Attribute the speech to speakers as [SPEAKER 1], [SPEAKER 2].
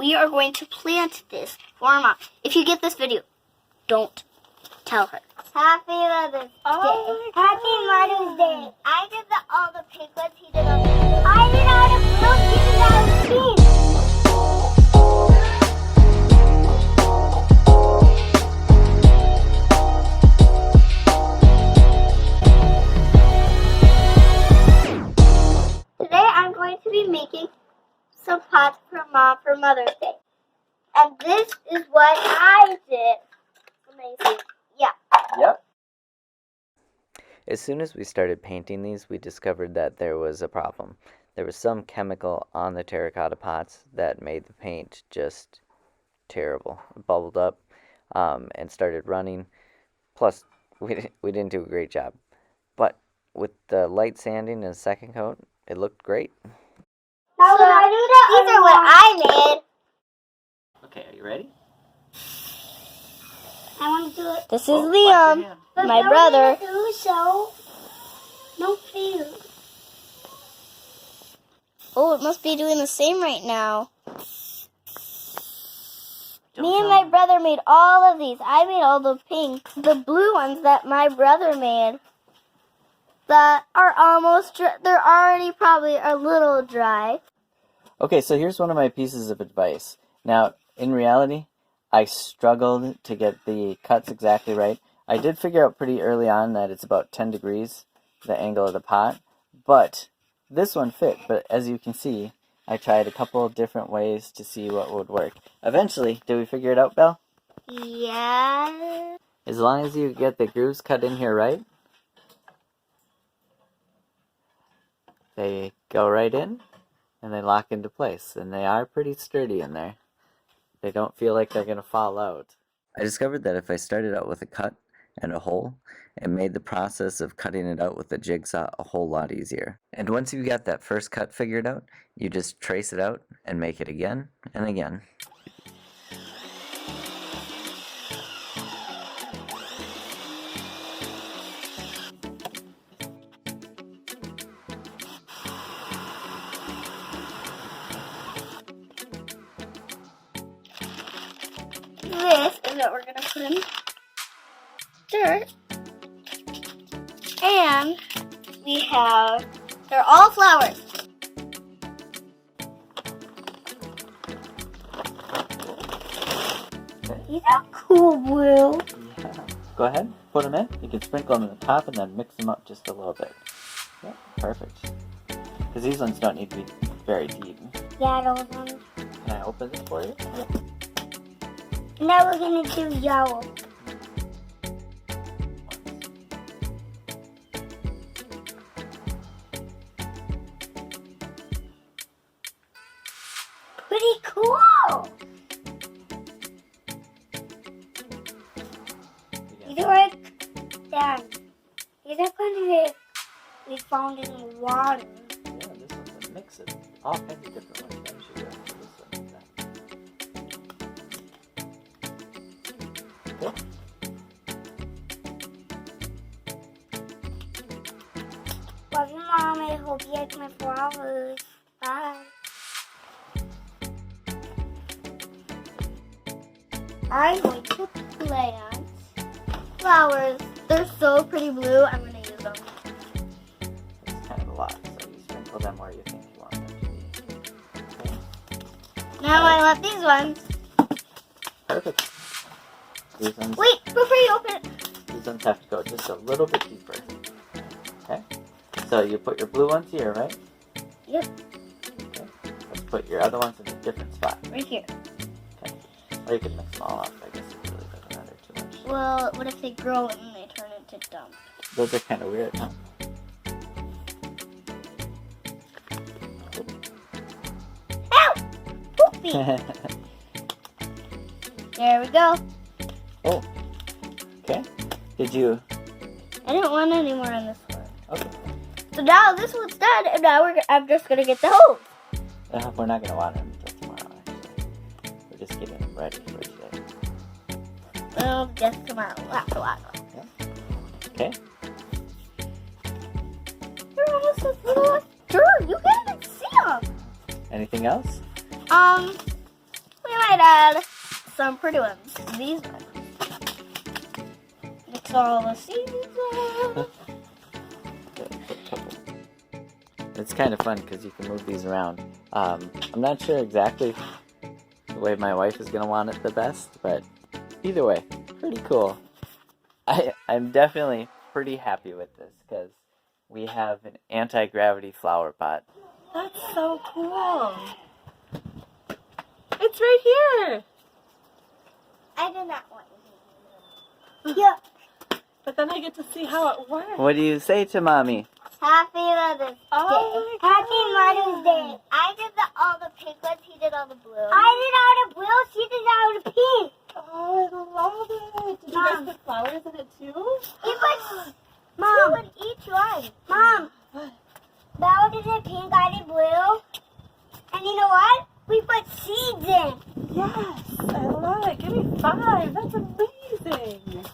[SPEAKER 1] we are going to plant this for our mom. If you get this video, don't tell her.
[SPEAKER 2] Happy Mother's Day. Happy Mother's Day. I did all the pink ones. He did all the I did all the blue. He did all the pink.
[SPEAKER 1] Today I'm going to be making some pots for Mom for Mother's Day. And this is what I did. Amazing. Yeah.
[SPEAKER 3] Yep. As soon as we started painting these, we discovered that there was a problem. There was some chemical on the terracotta pots that made the paint just terrible. It bubbled up and started running. Plus, we didn't do a great job. But with the light sanding and a second coat, it looked great.
[SPEAKER 2] Now
[SPEAKER 1] So, these are what I made.
[SPEAKER 3] Okay, are you ready?
[SPEAKER 2] I want to do it.
[SPEAKER 1] This is Liam, my brother.
[SPEAKER 2] So, no food.
[SPEAKER 1] Oh, it must be doing the same right now. Me and my brother made all of these. I made all the pinks. The blue ones that my brother made that are almost dry. They're already probably a little dry.
[SPEAKER 3] Okay, so here's one of my pieces of advice. Now, in reality, I struggled to get the cuts exactly right. I did figure out pretty early on that it's about 10 degrees, the angle of the pot, but this one fit. But as you can see, I tried a couple of different ways to see what would work. Eventually, did we figure it out, Belle?
[SPEAKER 1] Yeah.
[SPEAKER 3] As long as you get the grooves cut in here right, they go right in and they lock into place. And they are pretty sturdy in there. They don't feel like they're going to fall out. I discovered that if I started out with a cut and a hole, it made the process of cutting it out with a jigsaw a whole lot easier. And once you got that first cut figured out, you just trace it out and make it again and again.
[SPEAKER 1] This is what we're going to put in dirt. And we have, they're all flowers. These are cool, Blue.
[SPEAKER 3] Yeah. Go ahead, put them in. You can sprinkle them in the top and then mix them up just a little bit. Yep, perfect. Because these ones don't need to be very deep.
[SPEAKER 2] Yeah, those ones.
[SPEAKER 3] Can I open this for you?
[SPEAKER 2] Now we're going to do yellow. Pretty cool. These are like them. These are going to be found in the water.
[SPEAKER 3] Yeah, this one's a mix of all kinds of different ones. I should go for this one. Okay.
[SPEAKER 2] Love you, Mom. I hope you like my flowers. Bye.
[SPEAKER 1] I'm going to plant flowers. They're so pretty blue. I'm going to use them.
[SPEAKER 3] It's kind of a lot, so you sprinkle them where you think you want them to be. Okay.
[SPEAKER 1] Now I love these ones.
[SPEAKER 3] Perfect. These ones,
[SPEAKER 1] Wait, before you open it.
[SPEAKER 3] these ones have to go just a little bit deeper. Okay? So you put your blue ones here, right?
[SPEAKER 1] Yep,
[SPEAKER 3] Okay. Let's put your other ones in a different spot.
[SPEAKER 1] right here.
[SPEAKER 3] Okay. Or you can mix them all up. I guess it really doesn't matter too much.
[SPEAKER 1] Well, what if they grow and they turn into dump?
[SPEAKER 3] Those are kind of weird, huh?
[SPEAKER 1] Ow! Poopy! There we go.
[SPEAKER 3] Oh. Okay. Did you?
[SPEAKER 1] I didn't want any more on this one.
[SPEAKER 3] Okay.
[SPEAKER 1] So now this one's done, and now I'm just going to get the hose.
[SPEAKER 3] We're not going to water them until tomorrow, actually. We're just getting them ready for today.
[SPEAKER 1] Well, just tomorrow. We'll have to water them.
[SPEAKER 3] Yeah. Okay.
[SPEAKER 1] They're almost as little as dirt. You can't even see them.
[SPEAKER 3] Anything else?
[SPEAKER 1] had some pretty ones. These ones. Mix all the seeds in.
[SPEAKER 3] It's kind of fun because you can move these around. I'm not sure exactly the way my wife is going to want it the best, but either way, pretty cool. I'm definitely pretty happy with this because we have an anti-gravity flower pot.
[SPEAKER 4] That's so cool. It's right here.
[SPEAKER 2] I do not want you to. Yeah.
[SPEAKER 4] But then I get to see how it works.
[SPEAKER 3] What do you say to Mommy?
[SPEAKER 2] Happy Mother's
[SPEAKER 4] Oh,
[SPEAKER 2] Day. Happy Mother's Day. I did all the pink ones. He did all the blue. I did all the blue. She did all the pink.
[SPEAKER 4] Oh, I love it. Did you guys put flowers in it too?
[SPEAKER 2] He put two in each one. Mom, Bella did the pink, I did blue. And you know what? We put seeds in.
[SPEAKER 4] Yes, I love it. Give me 5. That's amazing.